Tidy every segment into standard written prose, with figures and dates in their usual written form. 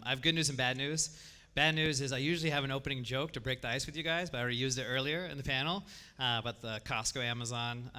I have good news and bad news. Bad news is I usually have an opening joke to break the ice with you guys, but I already used it earlier in the panel about the Costco Amazon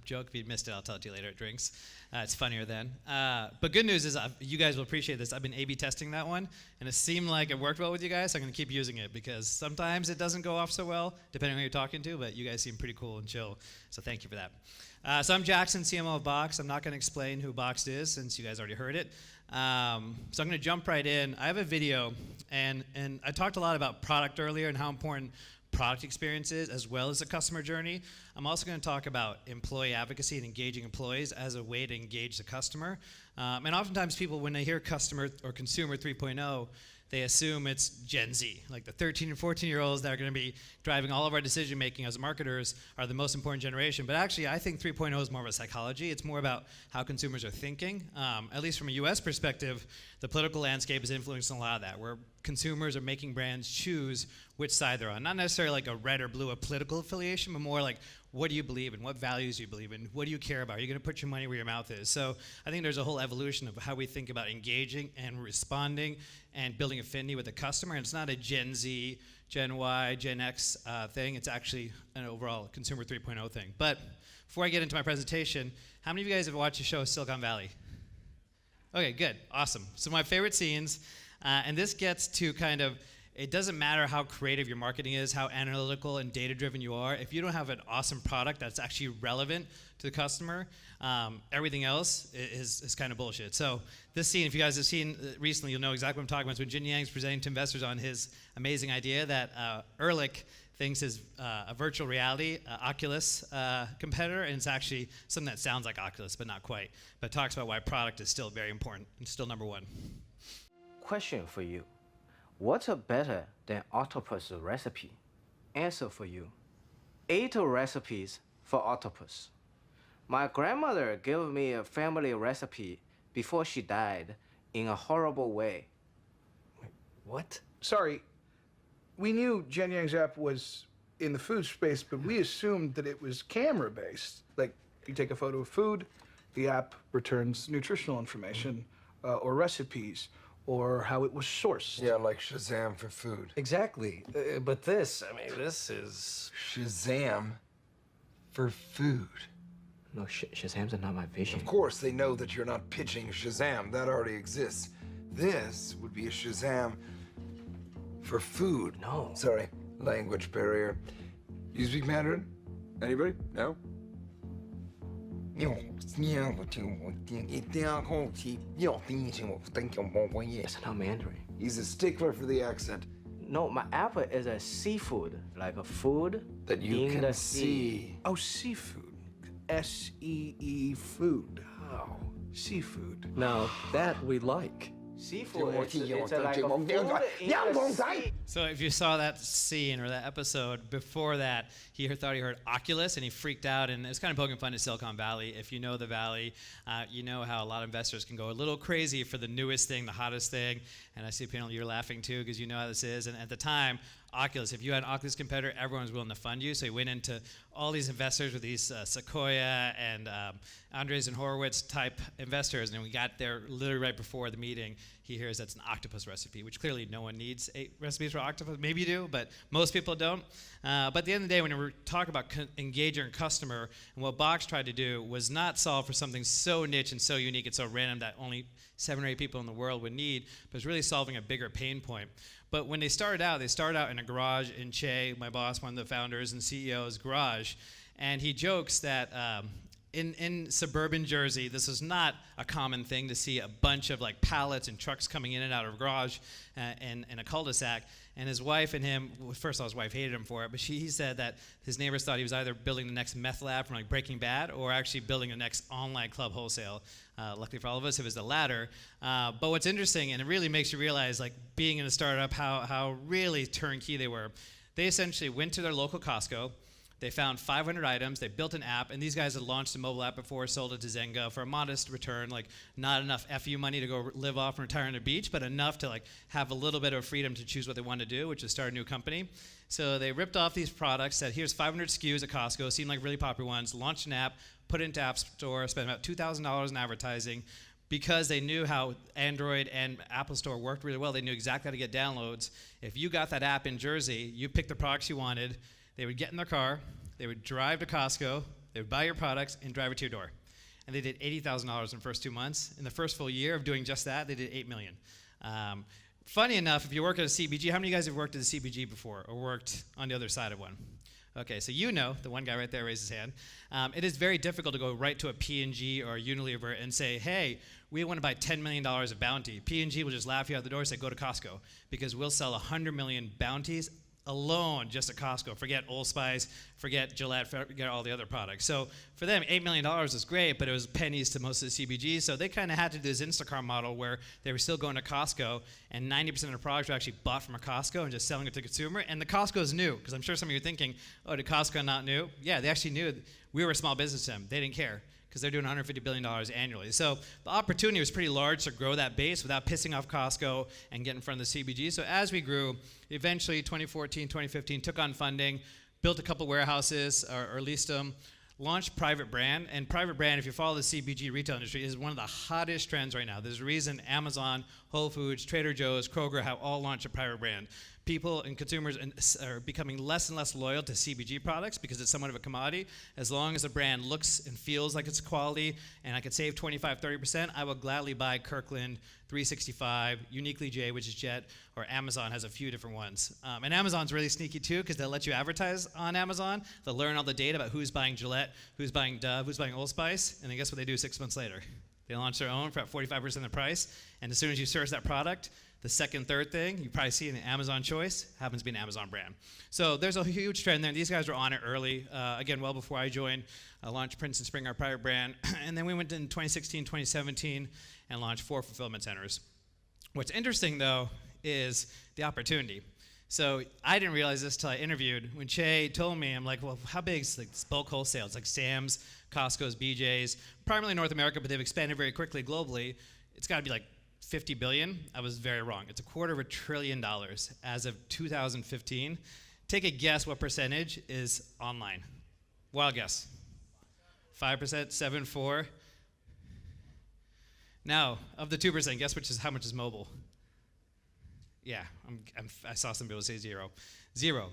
joke. If you missed it, I'll tell it to you later at drinks. It's funnier then. But good news is you guys will appreciate this. I've been A/B testing that one, and it seemed like it worked well with you guys, so I'm going to keep using it because sometimes it doesn't go off so well, depending on who you're talking to, but you guys seem pretty cool and chill, so thank you for that. So I'm Jackson, CMO of Box. I'm not going to explain who Box is since you guys already heard it. So I'm going to jump right in. I have a video, and I talked a lot about product earlier and how important product experience is as well as the customer journey. I'm also going to talk about employee advocacy and engaging employees as a way to engage the customer. And oftentimes people, when they hear customer or consumer 3.0, they assume it's Gen Z, like the 13 and 14-year-olds that are going to be driving all of our decision making as marketers are the most important generation. But actually, I think 3.0 is more of a psychology. It's more about how consumers are thinking. At least from a US perspective, the political landscape is influencing a lot of that, where consumers are making brands choose which side they're on. Not necessarily like a red or blue, a political affiliation, but more like, what do you believe in? What values do you believe in? What do you care about? Are you going to put your money where your mouth is? So I think there's a whole evolution of how we think about engaging and responding and building affinity with the customer. And it's not a Gen Z, Gen Y, Gen X thing. It's actually an overall consumer 3.0 thing. But before I get into my presentation, how many of you guys have watched the show Silicon Valley? Okay, good, awesome. So my favorite scenes, and this gets to kind of, it doesn't matter how creative your marketing is, how analytical and data-driven you are. If you don't have an awesome product that's actually relevant to the customer, everything else is kind of bullshit. So this scene, if you guys have seen recently, you'll know exactly what I'm talking about. It's when Jeyanayagam is presenting to investors on his amazing idea that Ehrlich thinks is a virtual reality Oculus competitor, and it's actually something that sounds like Oculus, but not quite. But talks about why product is still very important and still number one. Question for you. What's better than octopus recipe? Answer for you. 8 recipes for octopus. My grandmother gave me a family recipe before she died in a horrible way. Wait, what? Sorry, we knew Jeyanayag's app was in the food space, but we assumed that it was camera-based. Like, you take a photo of food, the app returns nutritional information or recipes, or how it was sourced. Yeah, like Shazam for food. Exactly. But this, I mean, this is... Shazam for food. No, Shazam's not my vision. Of course, they know that you're not pitching Shazam. That already exists. This would be a Shazam for food. No. Sorry, language barrier. You speak Mandarin? Anybody? No? That's not Mandarin. He's a stickler for the accent. No, my app is a seafood, like a food That you in can the see. sea. Oh, seafood. S-E-E food. Oh, seafood. Now, that we like. Seafood, it's like a food in the sea. So if you saw that scene or that episode before that, he thought he heard Oculus and he freaked out, and it was kind of poking fun at Silicon Valley. If you know the Valley, you know how a lot of investors can go a little crazy for the newest thing, the hottest thing. And I see apparently you're laughing too because you know how this is. And at the time, Oculus, if you had an Oculus competitor, everyone was willing to fund you. So he went into all these investors with these Sequoia and Andreessen Horowitz type investors, and we got there literally right before the meeting. He hears that's an octopus recipe, which clearly no one needs 8 recipes for octopus. Maybe you do, but most people don't. But at the end of the day, when we talk about engaging a customer, and what Box tried to do was not solve for something so niche and so unique and so random that only 7 or 8 people in the world would need, but it's really solving a bigger pain point. But when they started out in a garage in Che, my boss, one of the founders and CEO's garage, and he jokes that in suburban Jersey, this is not a common thing to see a bunch of like pallets and trucks coming in and out of a garage in a cul-de-sac. And his wife and him, well, first of all, his wife hated him for it, but he said that his neighbors thought he was either building the next meth lab from like Breaking Bad or actually building the next online club wholesale. Luckily for all of us, it was the latter. But what's interesting, and it really makes you realize, like being in a startup, how really turnkey they were. They essentially went to their local Costco. They found 500 items, they built an app, and these guys had launched a mobile app before, sold it to Zynga for a modest return, like not enough FU money to go live off and retire on the beach, but enough to like have a little bit of freedom to choose what they wanted to do, which is start a new company. So they ripped off these products, said here's 500 SKUs at Costco, seemed like really popular ones, launched an app, put it into App Store, spent about $2,000 in advertising, because they knew how Android and Apple Store worked really well. They knew exactly how to get downloads. If you got that app in Jersey, you picked the products you wanted, they would get in their car, they would drive to Costco, they would buy your products and drive it to your door. And they did $80,000 in the first 2 months. In the first full year of doing just that, they did $8 million. Funny enough, if you work at a CBG, how many of you guys have worked at a CBG before or worked on the other side of one? Okay, so you know, the one guy right there raised his hand. It is very difficult to go right to a P&G or a Unilever and say, hey, we want to buy $10 million of Bounty. P&G will just laugh you out the door and say, go to Costco, because we'll sell 100 million Bounties alone just at Costco. Forget Old Spice, forget Gillette, forget all the other products. So for them, $8 million is great, but it was pennies to most of the CBGs. So they kind of had to do this Instacart model where they were still going to Costco, and 90% of the products were actually bought from a Costco and just selling it to the consumer. And the Costco's new, because I'm sure some of you are thinking, oh, did Costco not new? Yeah, they actually knew we were a small business to them. They didn't care, because they're doing $150 billion annually. So the opportunity was pretty large to grow that base without pissing off Costco and get in front of the CBG. So as we grew, eventually 2014, 2015, took on funding, built a couple warehouses or leased them, launched private brand. And private brand, if you follow the CBG retail industry, is one of the hottest trends right now. There's a reason Amazon, Whole Foods, Trader Joe's, Kroger have all launched a private brand. People and consumers are becoming less and less loyal to CBG products because it's somewhat of a commodity. As long as the brand looks and feels like it's quality and I could save 25, 30%, I will gladly buy Kirkland, 365, Uniquely J, which is Jet, or Amazon has a few different ones. And Amazon's really sneaky too, because they'll let you advertise on Amazon. They'll learn all the data about who's buying Gillette, who's buying Dove, who's buying Old Spice, and then guess what they do 6 months later? They launch their own for about 45% of the price, and as soon as you search that product, the second, third thing you probably see in the Amazon choice happens to be an Amazon brand. So there's a huge trend there. These guys were on it early, again, well before I joined. Launched Prince & Spring, our private brand, and then we went in 2016, 2017, and launched 4 fulfillment centers. What's interesting, though, is the opportunity. So I didn't realize this till I interviewed. When Che told me, I'm like, well, how big is like this bulk wholesale? It's like Sam's, Costco's, BJ's, primarily North America, but they've expanded very quickly globally. It's got to be like 50 billion. I was very wrong. It's $250 billion as of 2015. Take a guess what percentage is online. Wild guess. 5%, 7.4. Now, of the 2%, guess how much is mobile? Yeah, I saw some people say 0. 0.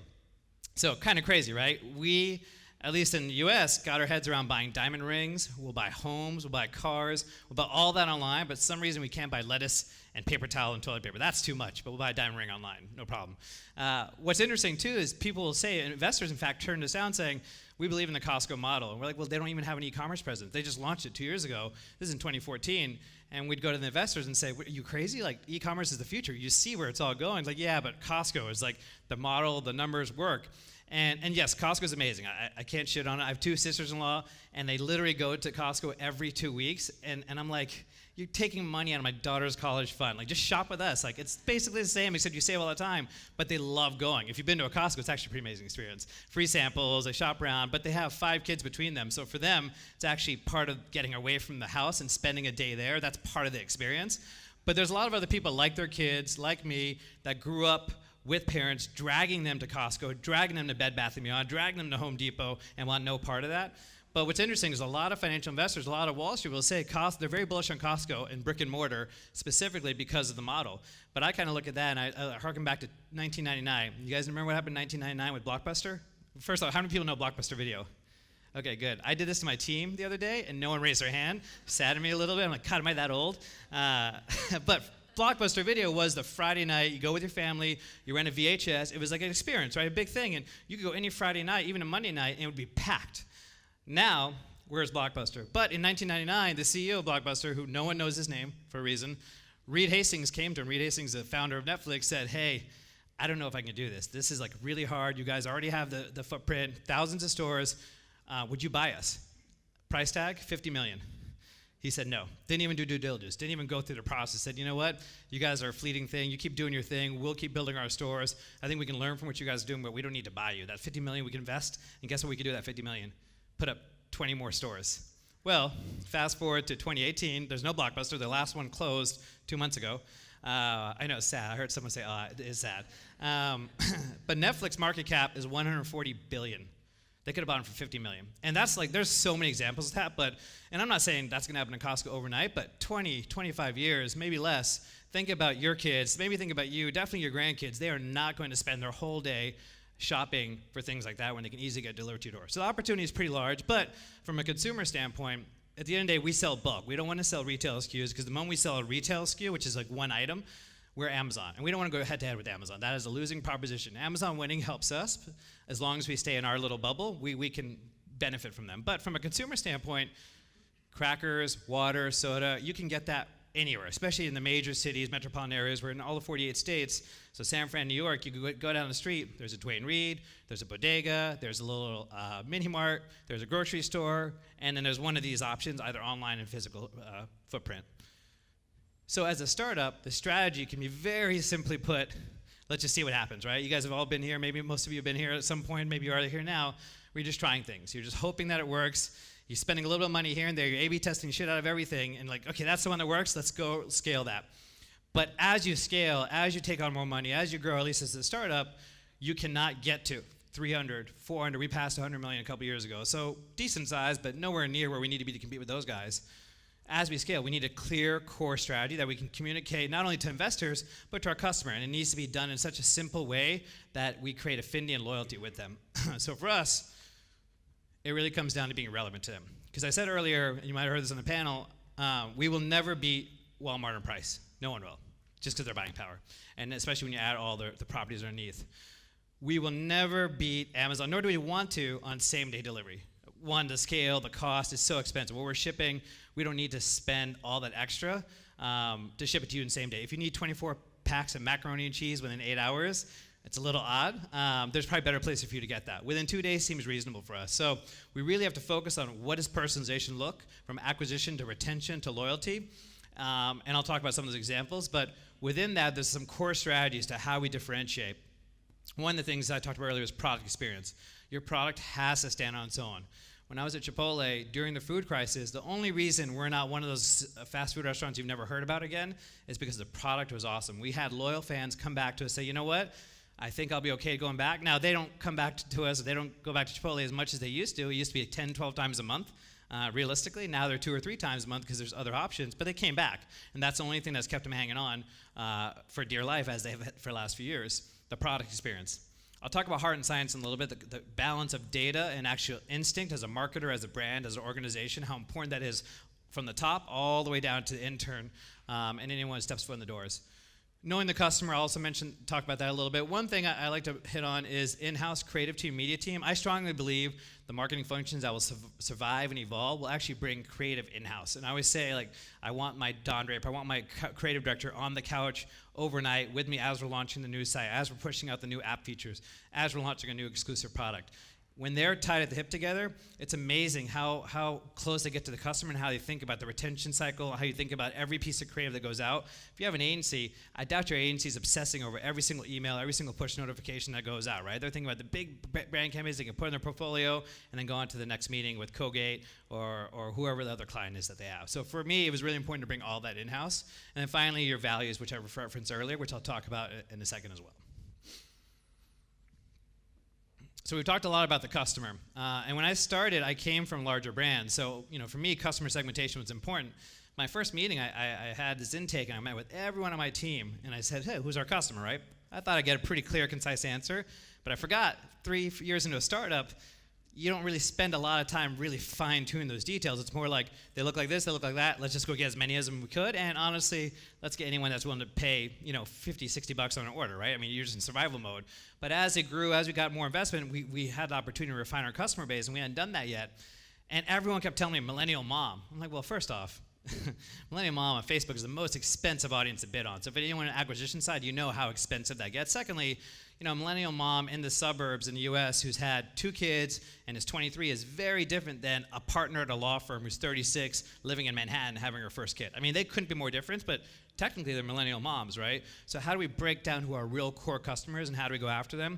So kind of crazy, right? We, at least in the US, got our heads around buying diamond rings. We'll buy homes, we'll buy cars, we'll buy all that online, but for some reason we can't buy lettuce and paper towel and toilet paper. That's too much, but we'll buy a diamond ring online, no problem. What's interesting too is people will say, and investors in fact turned us down saying, we believe in the Costco model. And we're like, well, they don't even have an e-commerce presence. They just launched it 2 years ago. This is in 2014. And we'd go to the investors and say, are you crazy? Like, e-commerce is the future. You see where it's all going. Like, yeah, but Costco is like the model, the numbers work. And yes, Costco's amazing. I can't shit on it. I have 2 sisters-in-law, and they literally go to Costco every 2 weeks. And I'm like, you're taking money out of my daughter's college fund. Like, just shop with us. Like, it's basically the same, except you save all the time. But they love going. If you've been to a Costco, it's actually a pretty amazing experience. Free samples, they shop around, but they have 5 kids between them. So for them, it's actually part of getting away from the house and spending a day there. That's part of the experience. But there's a lot of other people like their kids, like me, that grew up with parents, dragging them to Costco, dragging them to Bed Bath & Beyond, dragging them to Home Depot, and want no part of that. But what's interesting is a lot of financial investors, a lot of Wall Street will say they're very bullish on Costco and brick and mortar specifically because of the model. But I kind of look at that and I harken back to 1999. You guys remember what happened in 1999 with Blockbuster? First off, how many people know Blockbuster Video? Okay, good. I did this to my team the other day and no one raised their hand. Saddened me a little bit. I'm like, God, am I that old? But Blockbuster Video was the Friday night, you go with your family, you rent a VHS. It was like an experience, right? A big thing. And you could go any Friday night, even a Monday night, and it would be packed. Now, where's Blockbuster? But in 1999, the CEO of Blockbuster, who no one knows his name for a reason, Reed Hastings came to him. Reed Hastings, the founder of Netflix, said, hey, I don't know if I can do this. This is like really hard. You guys already have the footprint, thousands of stores. Would you buy us? Price tag, $50 million. He said no. Didn't even do due diligence. Didn't even go through the process. Said, you know what? You guys are a fleeting thing. You keep doing your thing. We'll keep building our stores. I think we can learn from what you guys are doing, but we don't need to buy you. That $50 million we can invest, and guess what we can do with that $50 million? Put up 20 more stores. Well, fast forward to 2018. There's no Blockbuster. The last one closed 2 months ago. I know it's sad. I heard someone say, it is sad. But Netflix market cap is $140 billion. They could have bought them for 50 million. And that's like, there's so many examples of that, and I'm not saying that's gonna happen in Costco overnight, but 20, 25 years, maybe less, think about your kids, maybe think about you, definitely your grandkids. They are not going to spend their whole day shopping for things like that when they can easily get delivered to your door. So the opportunity is pretty large, but from a consumer standpoint, at the end of the day, we sell bulk. We don't want to sell retail SKUs, because the moment we sell a retail SKU, which is like one item, we're Amazon, and we don't want to go head-to-head with Amazon. That is a losing proposition. Amazon winning helps us. As long as we stay in our little bubble, we can benefit from them. But from a consumer standpoint, crackers, water, soda, you can get that anywhere, especially in the major cities, metropolitan areas. We're in all the 48 states. So San Fran, New York, you could go down the street, there's a Duane Reade, there's a bodega, there's a little mini mart, there's a grocery store, and then there's one of these options, either online and physical footprint. So as a startup, the strategy can be very simply put, let's just see what happens, right? You guys have all been here, maybe most of you have been here at some point, maybe you are here now, where you're just trying things. You're just hoping that it works. You're spending a little bit of money here and there, you're A/B testing shit out of everything, and like, okay, that's the one that works, let's go scale that. But as you scale, as you take on more money, as you grow, at least as a startup, you cannot get to 300, 400, we passed 100 million a couple years ago. So decent size, but nowhere near where we need to be to compete with those guys. As we scale, we need a clear core strategy that we can communicate not only to investors, but to our customer. And it needs to be done in such a simple way that we create affinity and loyalty with them. So for us, it really comes down to being relevant to them. Because I said earlier, and you might have heard this on the panel, we will never beat Walmart in price. No one will, just because they're buying power. And especially when you add all the properties underneath. We will never beat Amazon, nor do we want to, on same-day delivery. One, the scale, the cost is so expensive. What we're shipping, we don't need to spend all that extra to ship it to you in same day. If you need 24 packs of macaroni and cheese within 8 hours, it's a little odd. There's probably better places for you to get that. Within 2 days seems reasonable for us. So we really have to focus on what does personalization look, from acquisition to retention to loyalty. And I'll talk about some of those examples, but within that, there's some core strategies to how we differentiate. One of the things I talked about earlier is product experience. Your product has to stand on its own. When I was at Chipotle during the food crisis, the only reason we're not one of those fast food restaurants you've never heard about again is because the product was awesome. We had loyal fans come back to us, say, you know what, I think I'll be okay going back. Now, they don't come back to us, they don't go back to Chipotle as much as they used to. It used to be 10, 12 times a month, realistically. Now they're 2 or 3 times a month because there's other options, but they came back. And that's the only thing that's kept them hanging on for dear life, as they have for the last few years, the product experience. I'll talk about heart and science in a little bit, the balance of data and actual instinct as a marketer, as a brand, as an organization, how important that is from the top all the way down to the intern and anyone who steps foot in the doors. Knowing the customer, I also talk about that a little bit. One thing I like to hit on is in-house creative team, media team. I strongly believe the marketing functions that will survive and evolve will actually bring creative in-house. And I always say, like, I want my Don Draper, I want my creative director on the couch overnight with me as we're launching the new site, as we're pushing out the new app features, as we're launching a new exclusive product. When they're tied at the hip together, it's amazing how close they get to the customer and how they think about the retention cycle, how you think about every piece of creative that goes out. If you have an agency, I doubt your agency is obsessing over every single email, every single push notification that goes out, right? They're thinking about the big brand campaigns they can put in their portfolio and then go on to the next meeting with Colgate or whoever the other client is that they have. So for me, it was really important to bring all that in-house. And then finally, your values, which I referenced earlier, which I'll talk about in a second as well. So we've talked a lot about the customer. And when I started, I came from larger brands. So, for me, customer segmentation was important. My first meeting, I had this intake, and I met with everyone on my team. And I said, hey, who's our customer, right? I thought I'd get a pretty clear, concise answer. But I forgot, 3 years into a startup, you don't really spend a lot of time really fine-tuning those details. It's more like, they look like this, they look like that. Let's just go get as many as we could. And honestly, let's get anyone that's willing to pay, $50, $60 on an order, right? I mean, you're just in survival mode. But as it grew, as we got more investment, we had the opportunity to refine our customer base, and we hadn't done that yet. And everyone kept telling me, millennial mom. I'm like, well, first off, millennial mom on Facebook is the most expensive audience to bid on. So if anyone on the acquisition side, you know how expensive that gets. Secondly, millennial mom in the suburbs in the US who's had 2 kids and is 23 is very different than a partner at a law firm who's 36 living in Manhattan having her first kid. I mean, they couldn't be more different, but technically they're millennial moms, right? So how do we break down who our real core customers and how do we go after them?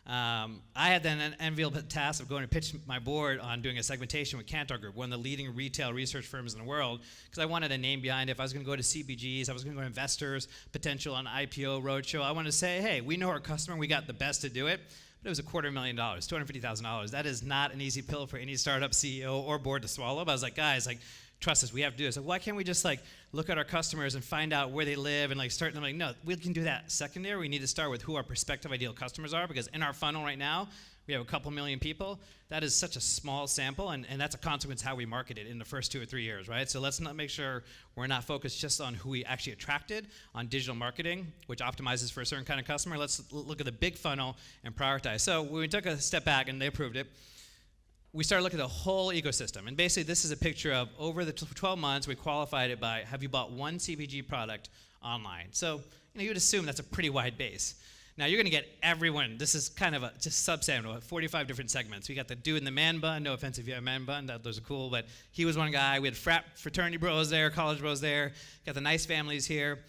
I had then an enviable task of going to pitch my board on doing a segmentation with Kantar Group, one of the leading retail research firms in the world, because I wanted a name behind it. If I was going to go to CPGs, I was going to go to investors, potential on IPO roadshow, I wanted to say, hey, we know our customer, we got the best to do it. But but it was $250,000, $250,000. That is not an easy pill for any startup CEO or board to swallow. But I was like, guys, like, trust us, we have to do this. Like, why can't we just like look at our customers and find out where they live and like start them? Like, no, we can do that secondary. We need to start with who our prospective ideal customers are, because in our funnel right now, we have a couple million people. That is such a small sample, and that's a consequence of how we market it in the first 2 or 3 years, right? So let's not make sure we're not focused just on who we actually attracted on digital marketing, which optimizes for a certain kind of customer. Let's look at the big funnel and prioritize. So when we took a step back and they approved it, we started looking at the whole ecosystem. And basically, this is a picture of over the 12 months, we qualified it by, have you bought one CPG product online? So you would assume that's a pretty wide base. Now, you're going to get everyone. This is kind of a just subsample, 45 different segments. We got the dude in the man bun. No offense if you have a man bun. Those are cool. But he was one guy. We had fraternity bros there, college bros there. Got the nice families here.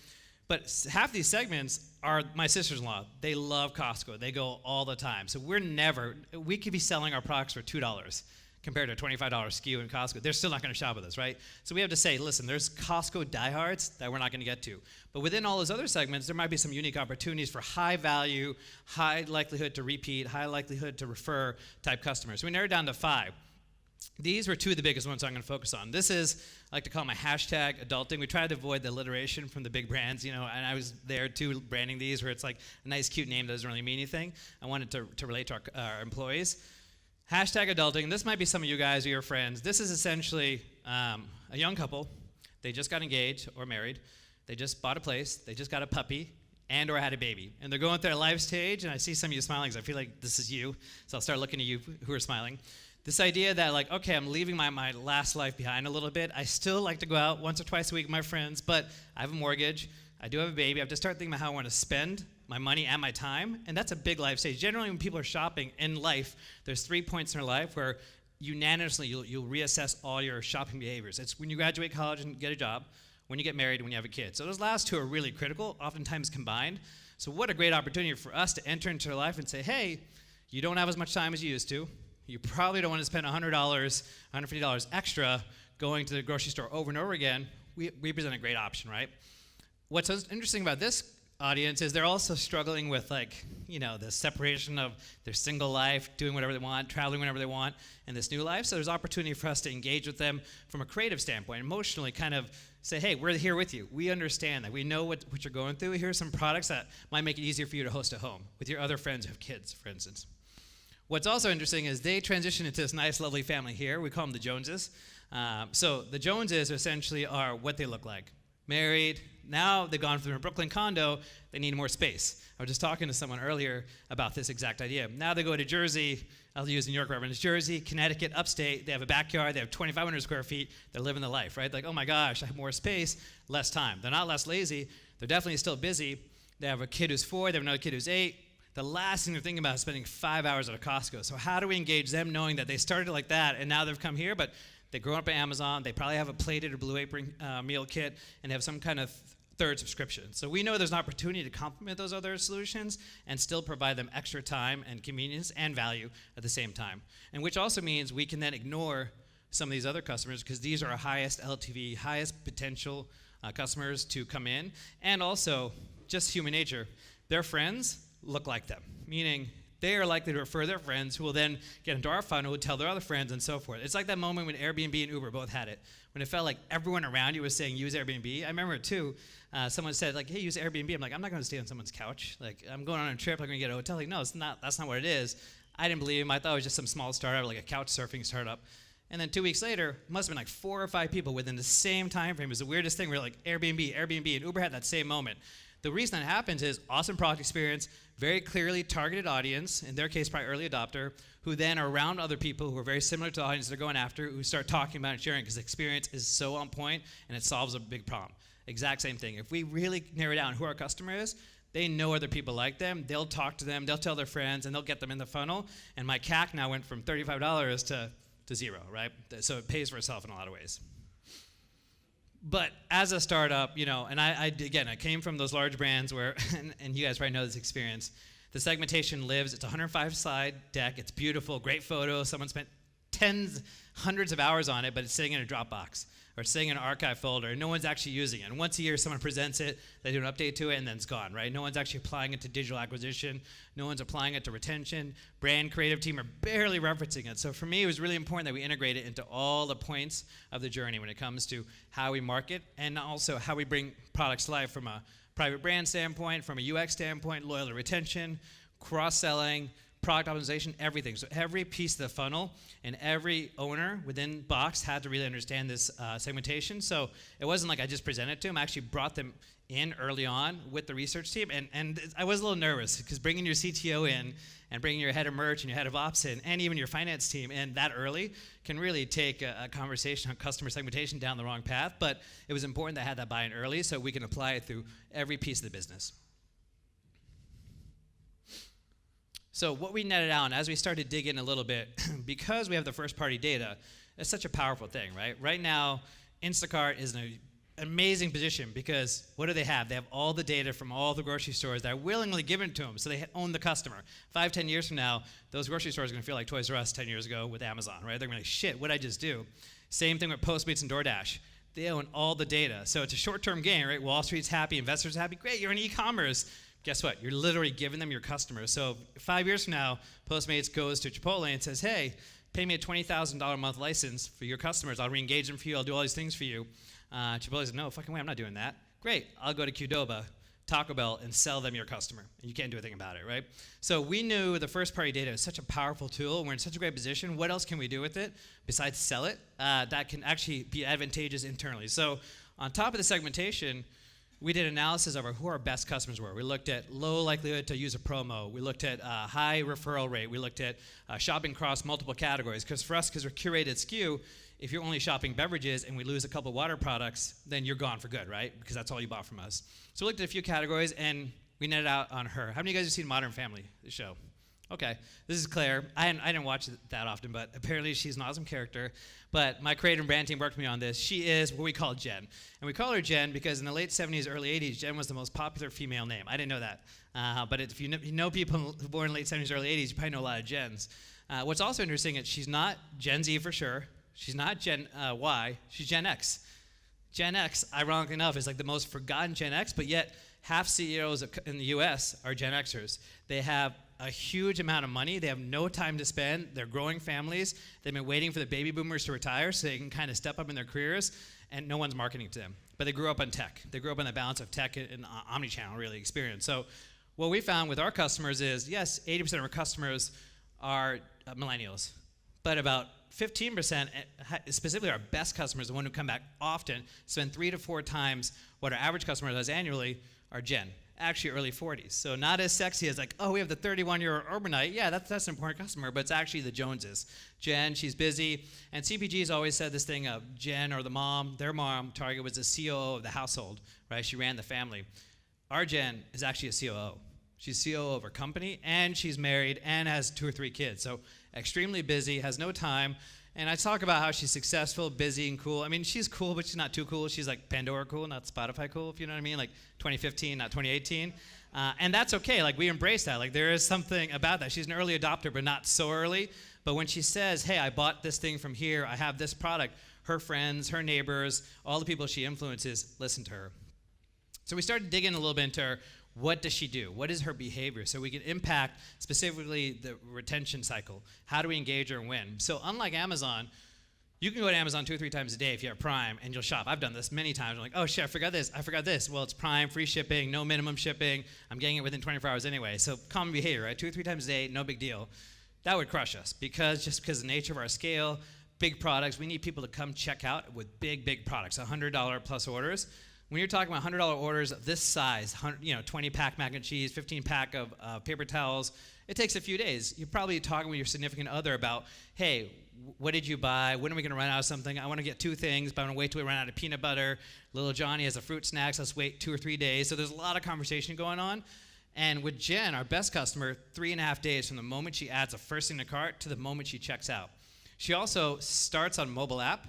But half these segments are my sisters-in-law. They love Costco. They go all the time. So we could be selling our products for $2 compared to a $25 SKU in Costco. They're still not going to shop with us, right? So we have to say, listen, there's Costco diehards that we're not going to get to. But within all those other segments, there might be some unique opportunities for high value, high likelihood to repeat, high likelihood to refer type customers. So we narrowed down to 5. These were 2 of the biggest ones I'm going to focus on. This is, I like to call my hashtag adulting. We tried to avoid the alliteration from the big brands, and I was there too branding these where it's like a nice, cute name that doesn't really mean anything. I wanted to relate to our employees. Hashtag adulting. This might be some of you guys or your friends. This is essentially a young couple. They just got engaged or married. They just bought a place. They just got a puppy and or had a baby. And they're going through their life stage, and I see some of you smiling because I feel like this is you. So I'll start looking at you who are smiling. This idea that like, okay, I'm leaving my last life behind a little bit. I still like to go out once or twice a week with my friends, but I have a mortgage. I do have a baby. I have to start thinking about how I want to spend my money and my time, and that's a big life stage. Generally, when people are shopping in life, there's 3 points in their life where unanimously you'll reassess all your shopping behaviors. It's when you graduate college and get a job, when you get married, and when you have a kid. So those last 2 are really critical, oftentimes combined. So what a great opportunity for us to enter into their life and say, hey, you don't have as much time as you used to. You probably don't want to spend $100, $150 extra going to the grocery store over and over again. We present a great option, right? What's interesting about this audience is they're also struggling with the separation of their single life, doing whatever they want, traveling whenever they want, and this new life. So there's opportunity for us to engage with them from a creative standpoint, emotionally kind of say, hey, we're here with you. We understand that. We know what you're going through. Here are some products that might make it easier for you to host at home with your other friends who have kids, for instance. What's also interesting is they transition into this nice, lovely family here. We call them the Joneses. So the Joneses essentially are what they look like. Married. Now they've gone from a Brooklyn condo, they need more space. I was just talking to someone earlier about this exact idea. Now they go to Jersey, I'll use New York reference, Jersey, Connecticut, upstate, they have a backyard, they have 2,500 square feet, they're living the life, right? Like, oh my gosh, I have more space, less time. They're not less lazy, they're definitely still busy. They have a kid who's 4, they have another kid who's 8. The last thing they're thinking about is spending 5 hours at a Costco. So how do we engage them knowing that they started like that and now they've come here, but they grew up at Amazon, they probably have a plated or Blue Apron meal kit, and have some kind of third subscription. So we know there's an opportunity to complement those other solutions and still provide them extra time and convenience and value at the same time. And which also means we can then ignore some of these other customers because these are our highest LTV, highest potential customers to come in. And also, just human nature, their friends look like them, meaning they are likely to refer their friends who will then get into our funnel, who tell their other friends, and so forth. It's like that moment when Airbnb and Uber both had it, when it felt like everyone around you was saying, use Airbnb. I remember it too. Someone said, like, hey, use Airbnb. I'm like, I'm not going to stay on someone's couch. Like, I'm going on a trip. I'm going to get a hotel. Like, no, that's not what it is. I didn't believe him. I thought it was just some small startup, like a couch surfing startup. And then 2 weeks later, it must have been like 4 or 5 people within the same time frame. It was the weirdest thing. We're like, Airbnb, and Uber had that same moment. The reason that happens is awesome product experience, very clearly targeted audience, in their case probably early adopter, who then are around other people who are very similar to the audience they're going after, who start talking about and sharing because the experience is so on point and it solves a big problem. Exact same thing. If we really narrow down who our customer is, they know other people like them, they'll talk to them, they'll tell their friends, and they'll get them in the funnel. And my CAC now went from $35 to 0, right? So it pays for itself in a lot of ways. But as a startup, and I came from those large brands where, and you guys probably know this experience, the segmentation lives. It's a 105-slide deck. It's beautiful, great photo. Someone spent hundreds of hours on it, but it's sitting in a Dropbox, or sitting in an archive folder, and no one's actually using it. And once a year, someone presents it, they do an update to it, and then it's gone, right? No one's actually applying it to digital acquisition. No one's applying it to retention. Brand creative team are barely referencing it. So for me, it was really important that we integrate it into all the points of the journey when it comes to how we market and also how we bring products to life from a private brand standpoint, from a UX standpoint, loyalty retention, cross-selling, product optimization, everything. So every piece of the funnel and every owner within Box had to really understand this segmentation. So it wasn't like I just presented it to them. I actually brought them in early on with the research team. And I was a little nervous because bringing your CTO in and bringing your head of merch and your head of ops in and even your finance team in that early can really take a conversation on customer segmentation down the wrong path. But it was important that I had that buy-in early so we can apply it through every piece of the business. So what we netted out, and as we started to dig in a little bit, because we have the first-party data, it's such a powerful thing, right? Right now, Instacart is in an amazing position because what do they have? They have all the data from all the grocery stores that are willingly given to them, so they own the customer. 5, 10 years from now, those grocery stores are going to feel like Toys R Us 10 years ago with Amazon, right? They're going to be like, shit, what did I just do? Same thing with Postmates and DoorDash. They own all the data. So it's a short-term gain, right? Wall Street's happy, investors are happy. Great, you're in e-commerce. Guess what? You're literally giving them your customers. So 5 years from now, Postmates goes to Chipotle and says, hey, pay me a $20,000 a month license for your customers. I'll re-engage them for you. I'll do all these things for you. Chipotle says, no fucking way, I'm not doing that. Great, I'll go to Qdoba, Taco Bell, and sell them your customer. And you can't do anything about it, right? So we knew the first-party data is such a powerful tool. We're in such a great position. What else can we do with it besides sell it that can actually be advantageous internally? So on top of the segmentation, we did analysis of who our best customers were. We looked at low likelihood to use a promo. We looked at high referral rate. We looked at shopping across multiple categories. Because for us, because we're curated SKU, if you're only shopping beverages and we lose a couple water products, then you're gone for good, right? Because that's all you bought from us. So we looked at a few categories and we netted out on her. How many of you guys have seen Modern Family, the show? Okay, this is Claire. I didn't watch it that often, but apparently she's an awesome character. But my creative and brand team worked with me on this. She is what we call Jen. And we call her Jen because in the late 70s, early 80s, Jen was the most popular female name. I didn't know that. But if you know people who were born in the late 70s, early 80s, you probably know a lot of Jens. What's also interesting is she's not Gen Z for sure. She's not Gen Y. She's Gen X. Gen X, ironically enough, is like the most forgotten Gen X, but yet half CEOs in the US are Gen Xers. They have a huge amount of money. They have no time to spend. They're growing families. They've been waiting for the baby boomers to retire so they can kind of step up in their careers, and no one's marketing to them. But they grew up on tech. They grew up on the balance of tech and omnichannel really experience. So what we found with our customers is, yes, 80% of our customers are millennials, but about 15%, specifically our best customers, the one who come back often, spend 3 to 4 times what our average customer does annually, are Gen. Actually early 40s. So not as sexy as like, oh, we have the 31-year-old urbanite. Yeah, that's an important customer, but it's actually the Joneses. Jen, she's busy. And CPG's always said this thing of Jen or the mom, their mom, Target, was the COO of the household, right? She ran the family. Our Jen is actually a COO. She's COO of her company, and she's married and has 2 or 3 kids. So extremely busy, has no time. And I talk about how she's successful, busy, and cool. I mean, she's cool, but she's not too cool. She's like Pandora cool, not Spotify cool, if you know what I mean? Like 2015, not 2018. And that's okay. Like, we embrace that. Like, there is something about that. She's an early adopter, but not so early. But when she says, hey, I bought this thing from here, I have this product, her friends, her neighbors, all the people she influences listen to her. So we started digging a little bit into her. What does she do? What is her behavior? So we can impact specifically the retention cycle. How do we engage her and win? So unlike Amazon, you can go to Amazon 2 or 3 times a day if you have Prime and you'll shop. I've done this many times. I'm like, oh shit, I forgot this. Well, it's Prime, free shipping, no minimum shipping. I'm getting it within 24 hours anyway. So common behavior, right? 2 or 3 times a day, no big deal. That would crush us because of the nature of our scale, big products, we need people to come check out with big products, $100 plus orders. When you're talking about $100 orders of this size, 20-pack mac and cheese, 15-pack of paper towels, it takes a few days. You're probably talking with your significant other about, hey, what did you buy? When are we going to run out of something? I want to get 2 things, but I'm going to wait till we run out of peanut butter. Little Johnny has a fruit snacks. Let's wait 2 or 3 days. So there's a lot of conversation going on. And with Jen, our best customer, 3.5 days from the moment she adds the first thing to cart to the moment she checks out. She also starts on mobile app,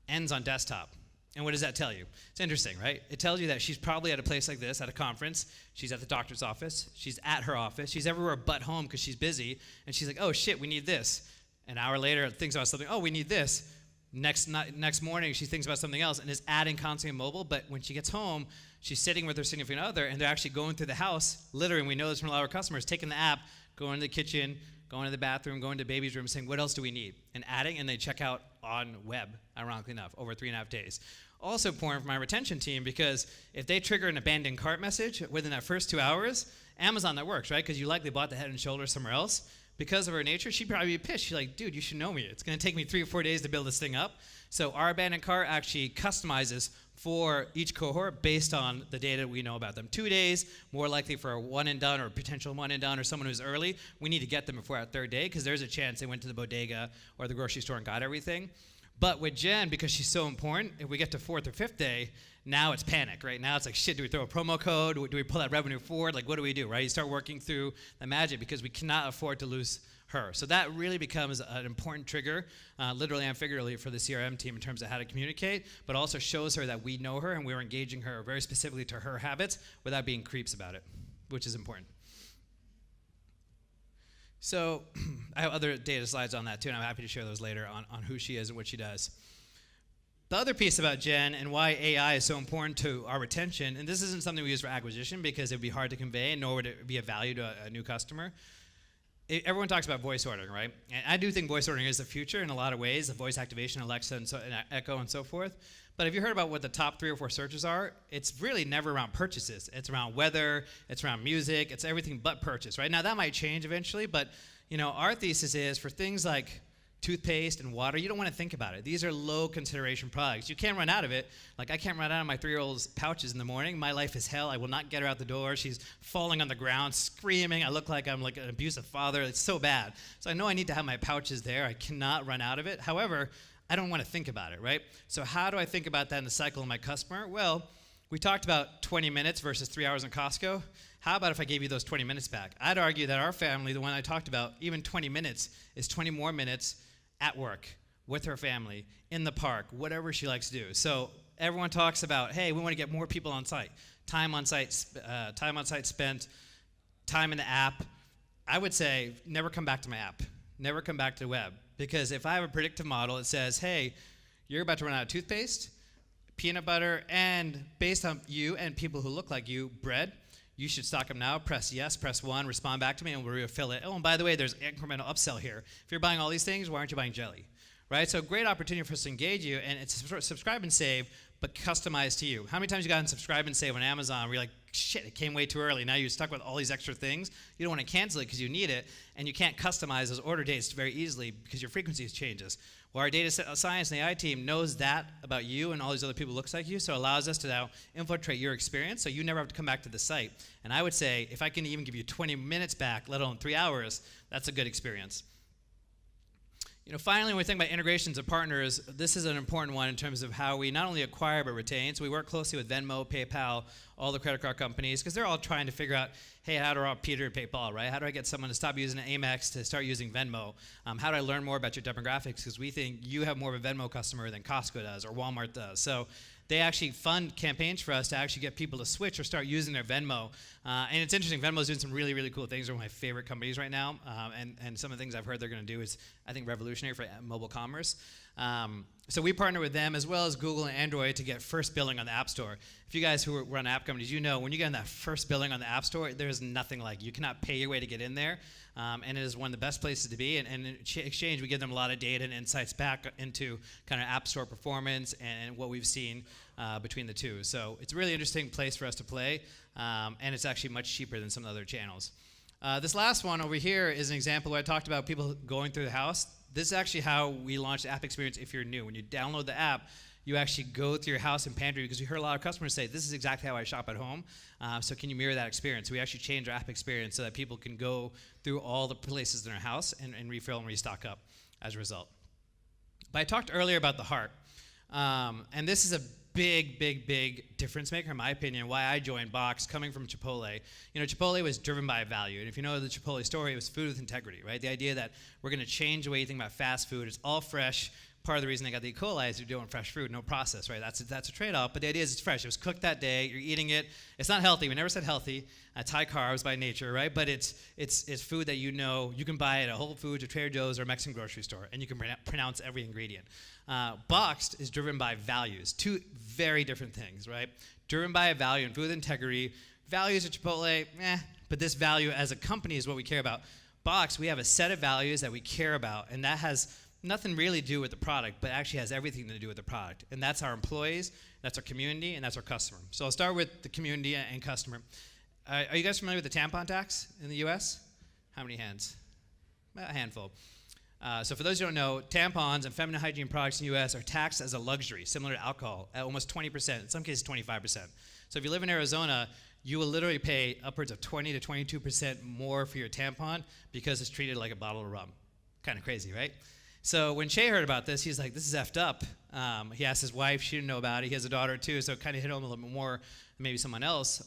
ends on desktop. And what does that tell you? It's interesting, right? It tells you that she's probably at a place like this, at a conference. She's at the doctor's office. She's at her office. She's everywhere but home because she's busy. And she's like, oh, shit, we need this. An hour later, thinks about something. Oh, we need this. Next morning, she thinks about something else and is adding constantly mobile. But when she gets home, she's sitting with her significant other, and they're actually going through the house, littering. We know this from a lot of our customers, taking the app, going to the kitchen, going to the bathroom, going to baby's room, saying, what else do we need? And adding, and they check out on web, ironically enough, over 3.5 days. Also important for my retention team, because if they trigger an abandoned cart message within that first 2 hours, Amazon, that works, right? Because you likely bought the Head and Shoulders somewhere else. Because of her nature, she'd probably be pissed. She's like, dude, you should know me. It's going to take me 3 or 4 days to build this thing up. So our abandoned cart actually customizes for each cohort based on the data we know about them. 2 days, more likely for a one and done or potential one and done, or someone who's early. We need to get them before our third day, because there's a chance they went to the bodega or the grocery store and got everything. But with Jen, because she's so important, if we get to 4th or 5th day, now it's panic, right? Now it's like, shit, do we throw a promo code? Do we pull that revenue forward? Like, what do we do, right? You start working through the magic, because we cannot afford to lose her. So that really becomes an important trigger, literally and figuratively, for the CRM team in terms of how to communicate, but also shows her that we know her and we're engaging her very specifically to her habits without being creeps about it, which is important. So I have other data slides on that too, and I'm happy to share those later on who she is and what she does. The other piece about Jen and why AI is so important to our retention, and this isn't something we use for acquisition because it would be hard to convey, and nor would it be of value to a new customer. Everyone talks about voice ordering, right? And I do think voice ordering is the future in a lot of ways, the voice activation, Alexa, and Echo, and so forth. But if you heard about what the top 3 or 4 searches are, it's really never around purchases. It's around weather, it's around music, it's everything but purchase, right? Now, that might change eventually, but our thesis is for things like toothpaste and water, you don't want to think about it. These are low consideration products. You can't run out of it. Like, I can't run out of my 3-year-old's pouches in the morning. My life is hell. I will not get her out the door. She's falling on the ground, screaming. I look like I'm like an abusive father. It's so bad. So I know I need to have my pouches there. I cannot run out of it. However, I don't want to think about it, right? So how do I think about that in the cycle of my customer? Well, we talked about 20 minutes versus 3 hours in Costco. How about if I gave you those 20 minutes back? I'd argue that our family, the one I talked about, even 20 minutes is 20 more minutes at work, with her family, in the park, whatever she likes to do. So everyone talks about, hey, we want to get more people on site. Time on site spent, time in the app. I would say never come back to my app. Never come back to the web. Because if I have a predictive model that says, hey, you're about to run out of toothpaste, peanut butter, and based on you and people who look like you, bread, you should stock them now. Press yes, press 1, respond back to me, and we'll refill it. Oh, and by the way, there's incremental upsell here. If you're buying all these things, why aren't you buying jelly? Right? So great opportunity for us to engage you, and it's subscribe and save, but customized to you. How many times you got in subscribe and save on Amazon where you're like, shit, it came way too early. Now you're stuck with all these extra things. You don't want to cancel it because you need it, and you can't customize those order dates very easily because your frequencies changes. Well, our data science and AI team knows that about you and all these other people who looks like you, so it allows us to now infiltrate your experience so you never have to come back to the site. And I would say if I can even give you 20 minutes back, let alone 3 hours, that's a good experience. Finally, when we think about integrations of partners, this is an important one in terms of how we not only acquire but retain. So we work closely with Venmo, PayPal, all the credit card companies, because they're all trying to figure out, hey, how do I rob Peter to pay Paul, right? How do I get someone to stop using Amex to start using Venmo? How do I learn more about your demographics? Because we think you have more of a Venmo customer than Costco does or Walmart does. So they actually fund campaigns for us to actually get people to switch or start using their Venmo. And it's interesting, Venmo's doing some really, really cool things. They're one of my favorite companies right now. And some of the things I've heard they're going to do is, I think, revolutionary for mobile commerce. So we partner with them as well as Google and Android to get first billing on the App Store. If you guys who run app companies, you know when you get in that first billing on the App Store, there's nothing like it. You cannot pay your way to get in there. And it is one of the best places to be. And in exchange, we give them a lot of data and insights back into kind of App Store performance and what we've seen between the two. So it's a really interesting place for us to play. And it's actually much cheaper than some of the other channels. This last one over here is an example where I talked about people going through the house. This is actually how we launched the app experience if you're new. When you download the app, you actually go through your house and pantry, because we heard a lot of customers say, this is exactly how I shop at home. So can you mirror that experience? So we actually changed our app experience so that people can go through all the places in their house and refill and restock up as a result. But I talked earlier about the heart. And this is a big difference maker, in my opinion, why I joined Box coming from Chipotle. Chipotle was driven by value. And if you know the Chipotle story, it was food with integrity, right? The idea that we're going to change the way you think about fast food. It's all fresh, part of the reason they got the E. coli is you're doing fresh food, no process, right? That's a trade-off, but the idea is it's fresh. It was cooked that day. You're eating it. It's not healthy. We never said healthy. It's high carbs by nature, right? But it's food that you know you can buy at a Whole Foods or Trader Joe's or a Mexican grocery store, and you can pronounce every ingredient. Boxed is driven by values, two very different things, right? Driven by a value and food integrity. Values at Chipotle, but this value as a company is what we care about. Boxed, we have a set of values that we care about, and that has nothing really to do with the product, but actually has everything to do with the product. And that's our employees, that's our community, and that's our customer. So I'll start with the community and customer. Are you guys familiar with the tampon tax in the US? How many hands? About a handful. So for those who don't know, tampons and feminine hygiene products in the US are taxed as a luxury, similar to alcohol, at almost 20%, in some cases 25%. So if you live in Arizona, you will literally pay upwards of 20 to 22% more for your tampon because it's treated like a bottle of rum. Kind of crazy, right? So when Che heard about this, he's like, this is effed up. He asked his wife. She didn't know about it. He has a daughter, too, so it kind of hit him a little bit more than maybe someone else.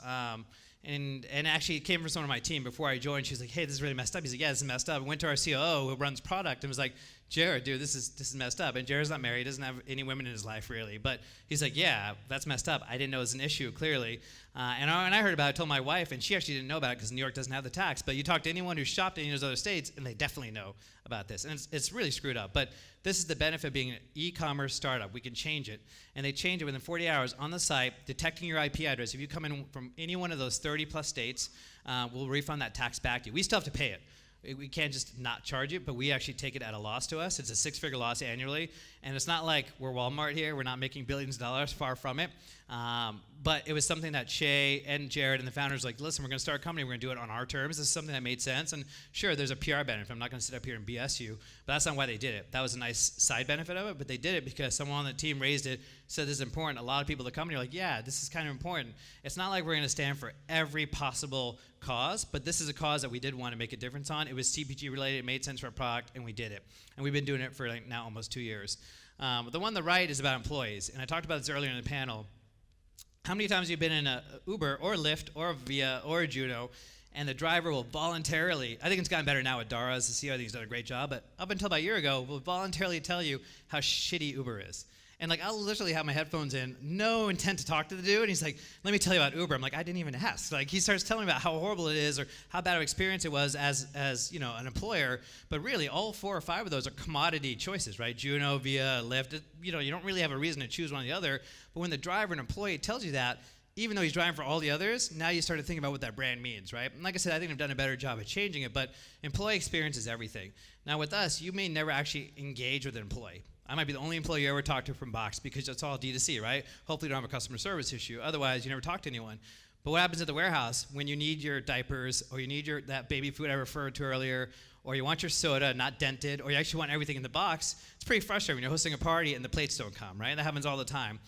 And actually, it came from someone on my team before I joined. She's like, hey, this is really messed up. He's like, yeah, this is messed up. I went to our COO, who runs product, and was like, Jared, dude, this is messed up. And Jared's not married. He doesn't have any women in his life, really. But he's like, yeah, that's messed up. I didn't know it was an issue, clearly. And when I heard about it, I told my wife, and she actually didn't know about it because New York doesn't have the tax. But you talk to anyone who's shopped in any of those other states, and they definitely know about this. And it's really screwed up. But this is the benefit of being an e-commerce startup. We can change it. And they change it within 40 hours on the site, detecting your IP address. If you come in from any one of those 30-plus states, we'll refund that tax back to you. We still have to pay it. We can't just not charge it, but we actually take it at a loss to us. It's a six-figure loss annually, and it's not like we're Walmart here. We're not making billions of dollars, far from it. But it was something that Shay and Jared and the founders were like, listen, we're going to start a company. We're going to do it on our terms. This is something that made sense. And sure, there's a PR benefit. I'm not going to sit up here and BS you, but that's not why they did it. That was a nice side benefit of it, but they did it because someone on the team raised it, said this is important. A lot of people at the company are like, yeah, this is kind of important. It's not like we're going to stand for every possible cause, but this is a cause that we did want to make a difference on. It was CPG related. It made sense for our product, and we did it. And we've been doing it for now almost 2 years. But the one on the right is about employees, and I talked about this earlier in the panel. How many times have you been in a Uber or Lyft or a Via or a Juno, and the driver will voluntarily, I think it's gotten better now with Dara as the CEO, I think he's done a great job, but up until about a year ago, will voluntarily tell you how shitty Uber is. And like, I'll literally have my headphones in, no intent to talk to the dude, and he's like, let me tell you about Uber. I'm like, I didn't even ask. Like, he starts telling me about how horrible it is or how bad of an experience it was as you know, an employer. But really, all 4 or 5 of those are commodity choices, right? Juno, Via, Lyft. You know, you don't really have a reason to choose one or the other. But when the driver and employee tells you that, even though he's driving for all the others, now you start to think about what that brand means, right? And like I said, I think I've done a better job of changing it, but employee experience is everything. Now with us, you may never actually engage with an employee. I might be the only employee you ever talk to from Box because it's all D2C, right? Hopefully you don't have a customer service issue. Otherwise, you never talk to anyone. But what happens at the warehouse when you need your diapers or you need that baby food I referred to earlier, or you want your soda not dented, or you actually want everything in the box? It's pretty frustrating when you're hosting a party and the plates don't come, right? That happens all the time.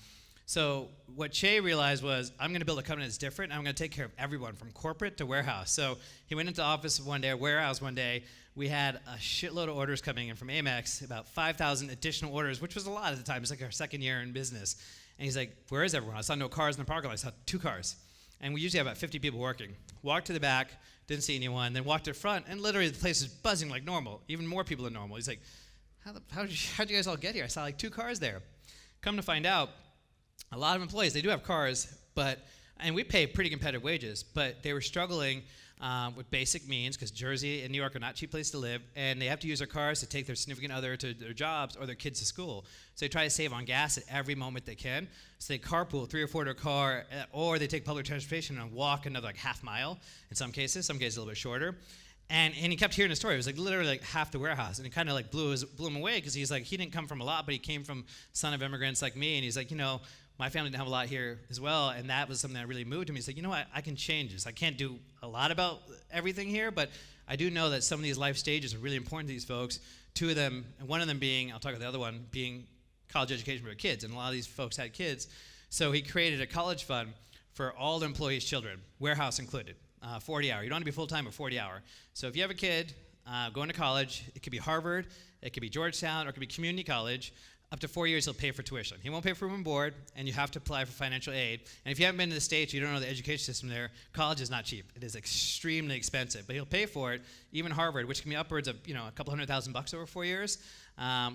So what Che realized was, I'm going to build a company that's different. I'm going to take care of everyone from corporate to warehouse. So he went into office one day, or warehouse one day. We had a shitload of orders coming in from Amex, about 5,000 additional orders, which was a lot at the time. It was like our second year in business. And he's like, where is everyone? I saw no cars in the parking lot. I saw 2 cars. And we usually have about 50 people working. Walked to the back, didn't see anyone, then walked to the front, and literally the place is buzzing like normal, even more people than normal. He's like, how'd you guys all get here? I saw like 2 cars there. Come to find out, a lot of employees, they do have cars, and we pay pretty competitive wages, but they were struggling with basic means because Jersey and New York are not cheap places to live, and they have to use their cars to take their significant other to their jobs or their kids to school. So they try to save on gas at every moment they can. So they carpool 3 or 4 to a car, or they take public transportation and walk another like half mile in some cases a little bit shorter. And he kept hearing the story. It was like literally like half the warehouse, and it kind of like blew him away because he's like, he didn't come from a lot, but he came from son of immigrants like me, and he's like, you know, my family didn't have a lot here as well, and that was something that really moved him. He's like, you know what, I can change this. I can't do a lot about everything here, but I do know that some of these life stages are really important to these folks. 2 of them, and one of them being, I'll talk about the other one, being college education for their kids, and a lot of these folks had kids. So he created a college fund for all the employees' children, warehouse included, 40 hour. You don't want to be full-time, but 40 hour. So if you have a kid going to college, it could be Harvard, it could be Georgetown, or it could be community college. up to 4 years, he'll pay for tuition. He won't pay for room and board, and you have to apply for financial aid. And if you haven't been to the States, you don't know the education system there, college is not cheap. It is extremely expensive, but he'll pay for it. Even Harvard, which can be upwards of a couple $100,000 over 4 years,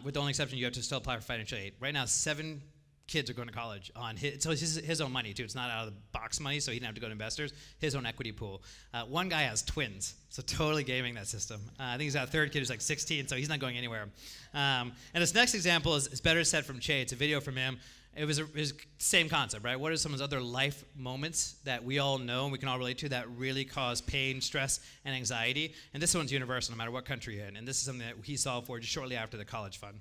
with the only exception you have to still apply for financial aid. Right now, 7 kids are going to college on his own money too. It's not out of the box money, so he didn't have to go to investors. His own equity pool. One guy has twins, so totally gaming that system. I think he's got a third kid who's like 16, so he's not going anywhere. And this next example is better said from Che. It's a video from him. It was his same concept, right? What are some of those other life moments that we all know and we can all relate to that really cause pain, stress, and anxiety? And this one's universal, no matter what country you're in. And this is something that he solved for just shortly after the college fund.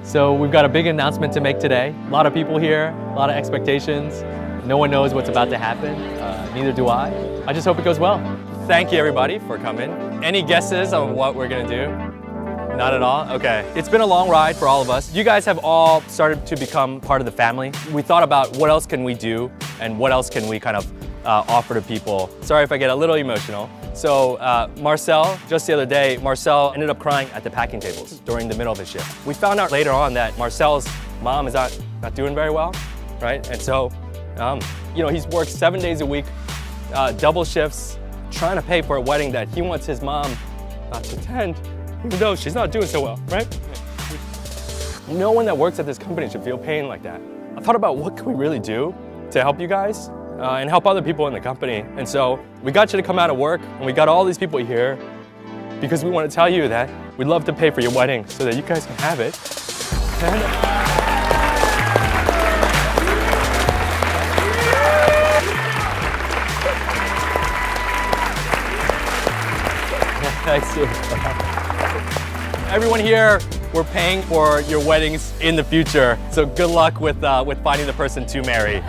So we've got a big announcement to make today. A lot of people here, a lot of expectations. No one knows what's about to happen, neither do I. I just hope it goes well. Thank you everybody for coming. Any guesses on what we're gonna do? Not at all? Okay. It's been a long ride for all of us. You guys have all started to become part of the family. We thought about what else can we do and what else can we kind of offer to people. Sorry if I get a little emotional. So Marcel, just the other day, Marcel ended up crying at the packing tables during the middle of his shift. We found out later on that Marcel's mom is not doing very well, right? And so, he's worked 7 days a week, double shifts, trying to pay for a wedding that he wants his mom to attend, even though she's not doing so well, right? No one that works at this company should feel pain like that. I thought about what can we really do to help you guys and help other people in the company. And so we got you to come out of work, and we got all these people here because we want to tell you that we'd love to pay for your wedding so that you guys can have it. Thanks. Everyone here, we're paying for your weddings in the future. So good luck with finding the person to marry.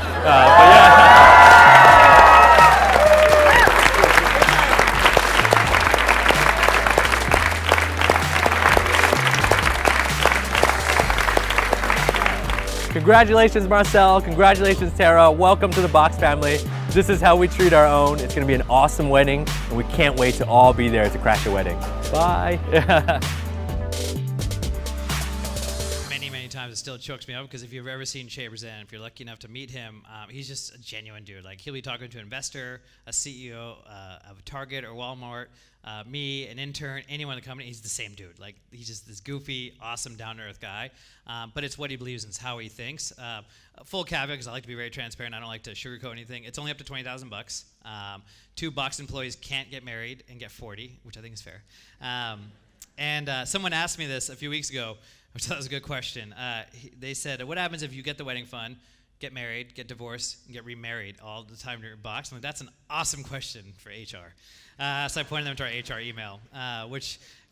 Congratulations, Marcel. Congratulations, Tara. Welcome to the Box family. This is how we treat our own. It's gonna be an awesome wedding, and we can't wait to all be there to crash your wedding. Bye. Many times it still chokes me up because if you've ever seen Che present, if you're lucky enough to meet him, he's just a genuine dude. Like, he'll be talking to an investor, a CEO of Target or Walmart, me, an intern, anyone in the company. He's the same dude. Like, he's just this goofy, awesome, down-to-earth guy. But it's what he believes and it's how he thinks. Full caveat, because I like to be very transparent. I don't like to sugarcoat anything. It's only up to $20,000. 2 Box employees can't get married and get 40, which I think is fair. Someone asked me this a few weeks ago, which I thought was a good question. They said, what happens if you get the wedding fund, get married, get divorced, and get remarried all the time in your box? I'm like, that's an awesome question for HR. So I pointed them to our HR email,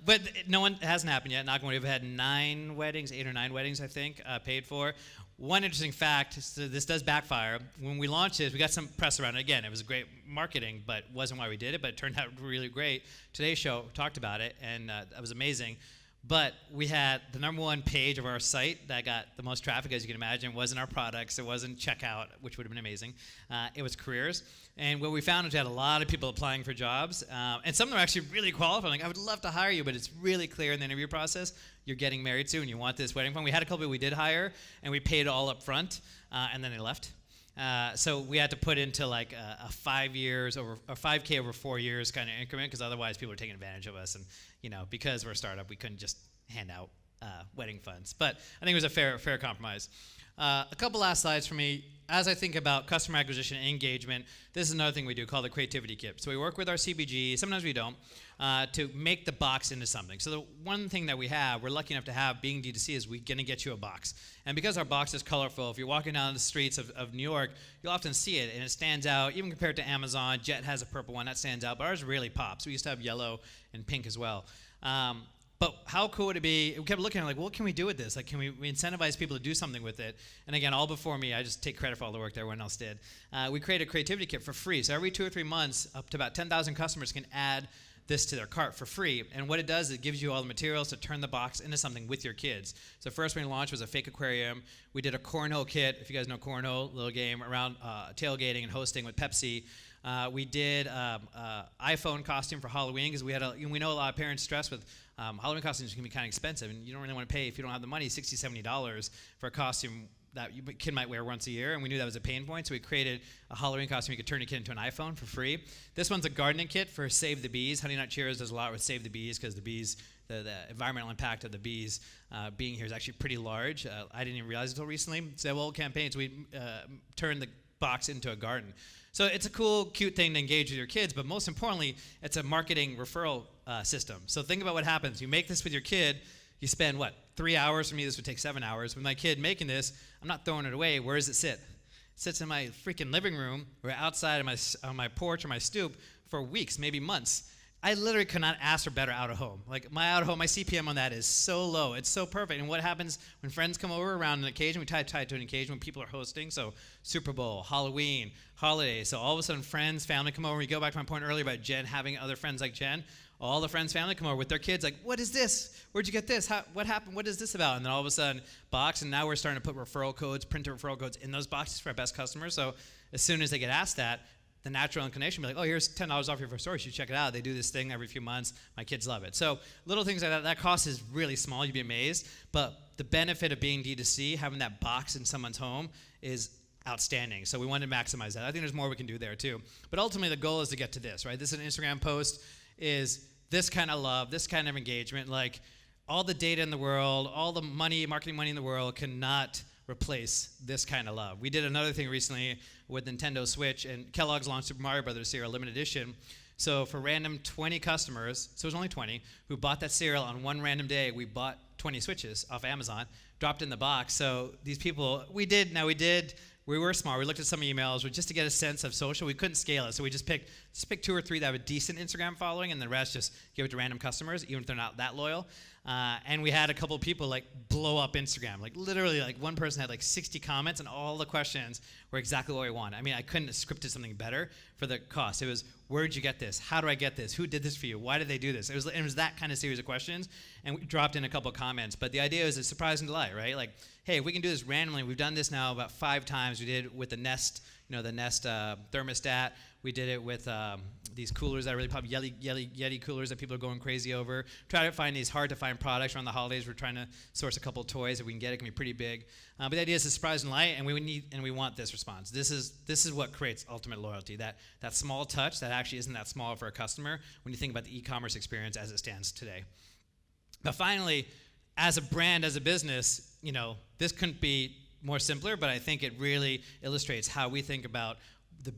but no one, it hasn't happened yet. Knock on wood, we've had 8 or 9 weddings, I think, paid for. One interesting fact, so this does backfire. When we launched this, we got some press around it. Again, it was great marketing, but wasn't why we did it, but it turned out really great. Today's show talked about it, and that was amazing. But we had the #1 page of our site that got the most traffic, as you can imagine. It wasn't our products. It wasn't checkout, which would have been amazing. It was careers. And what we found is we had a lot of people applying for jobs. And some of them are actually really qualified. Like, I would love to hire you, but it's really clear in the interview process, you're getting married soon. You want this wedding fund. We had a couple we did hire, and we paid all up front, and then they left. So we had to put into like a 5 years over, or 5K over 4 years kind of increment, because otherwise people were taking advantage of us. And because we're a startup, we couldn't just hand out wedding funds. But I think it was a fair compromise. A couple last slides for me. As I think about customer acquisition and engagement, this is another thing we do called the Creativity Kit. So we work with our CPG, sometimes we don't, to make the box into something. So the one thing that we're lucky enough to have being D2C, is we're gonna get you a box. And because our box is colorful, if you're walking down the streets of New York, you'll often see it, and it stands out, even compared to Amazon. Jet has a purple one, that stands out, but ours really pops. We used to have yellow and pink as well. But how cool would it be? We kept looking at what can we do with this? Like, can we incentivize people to do something with it? And again, all before me, I just take credit for all the work that everyone else did. We created a creativity kit for free. So every 2 or 3 months, up to about 10,000 customers can add this to their cart for free. And what it does, it gives you all the materials to turn the box into something with your kids. So first we launched was a fake aquarium. We did a cornhole kit, if you guys know cornhole, little game around tailgating and hosting with Pepsi. We did iPhone costume for Halloween because we know a lot of parents stress with Halloween costumes can be kind of expensive, and you don't really want to pay, if you don't have the money, $60, $70 for a costume that your kid might wear once a year, and we knew that was a pain point, so we created a Halloween costume you could turn your kid into an iPhone for free. This one's a gardening kit for Save the Bees. Honey Nut Cheerios does a lot with Save the Bees because the bees, the environmental impact of the bees being here is actually pretty large. I didn't even realize it until recently. It's a old campaign, so we turned the box into a garden. So it's a cool, cute thing to engage with your kids, but most importantly, it's a marketing referral system. So think about what happens. You make this with your kid, you spend, 3 hours? For me, this would take 7 hours. With my kid making this, I'm not throwing it away. Where does it sit? It sits in my freaking living room or outside on my porch or my stoop for weeks, maybe months. I literally could not ask for better out of home. Like my out of home, my CPM on that is so low. It's so perfect. And what happens when friends come over around an occasion? We tie it to an occasion when people are hosting. So Super Bowl, Halloween, holidays. So all of a sudden friends, family come over. We go back to my point earlier about Jen having other friends like Jen. All the friends, family come over with their kids like, what is this? Where'd you get this? What happened? What is this about? And then all of a sudden, box. And now we're starting to put referral codes, printer referral codes in those boxes for our best customers. So as soon as they get asked that, the natural inclination will be like, oh, here's $10 off your first store. You should check it out. They do this thing every few months. My kids love it. So little things like that. That cost is really small. You'd be amazed. But the benefit of being D2C, having that box in someone's home, is outstanding. So we wanted to maximize that. I think there's more we can do there too. But ultimately, the goal is to get to this, right? This is an Instagram post is this kind of love, this kind of engagement. Like all the data in the world, all the money, marketing money in the world cannot replace this kind of love. We did another thing recently with Nintendo Switch, and Kellogg's launched Super Mario Brothers cereal, limited edition. So for random 20 customers, so it was only 20, who bought that cereal on one random day, we bought 20 Switches off Amazon, dropped in the box. So these people, we were smart. We looked at some emails just to get a sense of social. We couldn't scale it, so we just picked 2 or 3 that have a decent Instagram following, and the rest just give it to random customers, even if they're not that loyal. And we had a couple people like blow up Instagram. Like literally, like one person had like 60 comments, and all the questions were exactly what we wanted. I mean, I couldn't have scripted something better for the cost. It was, where'd you get this? How do I get this? Who did this for you? Why did they do this? It was that kind of series of questions, and we dropped in a couple of comments. But the idea is a surprise and delight, right? Like, hey, if we can do this randomly, we've done this now about 5 times. We did it with the Nest, the Nest thermostat. We did it with these coolers that are really popular, Yeti coolers that people are going crazy over. Try to find these hard-to-find products around the holidays. We're trying to source a couple of toys. If we can get it, can be pretty big. But the idea is a surprise and light, and we want this response. This is what creates ultimate loyalty. That small touch that actually isn't that small for a customer when you think about the e-commerce experience as it stands today. But finally, as a brand, as a business, this couldn't be more simpler. But I think it really illustrates how we think about the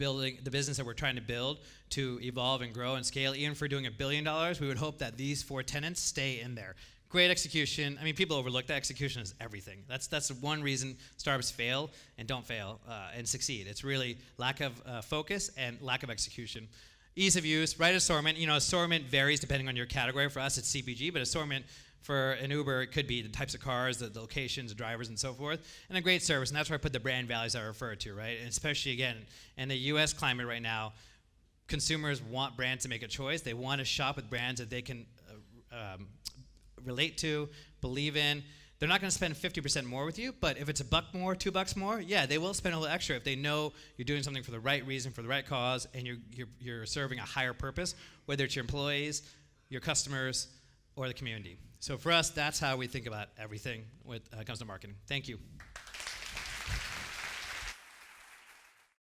business that we're trying to build to evolve and grow and scale. Even if we're doing $1 billion, we would hope that these 4 tenets stay in there. Great execution. I mean, people overlook that execution is everything. That's one reason startups fail and don't fail and succeed. It's really lack of focus and lack of execution. Ease of use, right assortment. Assortment varies depending on your category. For us, it's CPG, but assortment for an Uber, it could be the types of cars, the locations, the drivers, and so forth, and a great service. And that's where I put the brand values I refer to, right? And especially, again, in the U.S. climate right now, consumers want brands to make a choice. They want to shop with brands that they can relate to, believe in. They're not going to spend 50% more with you, but if it's $1 more, $2 more, yeah, they will spend a little extra if they know you're doing something for the right reason, for the right cause, and you're serving a higher purpose, whether it's your employees, your customers, or the community. So for us, that's how we think about everything when it comes to marketing. Thank you.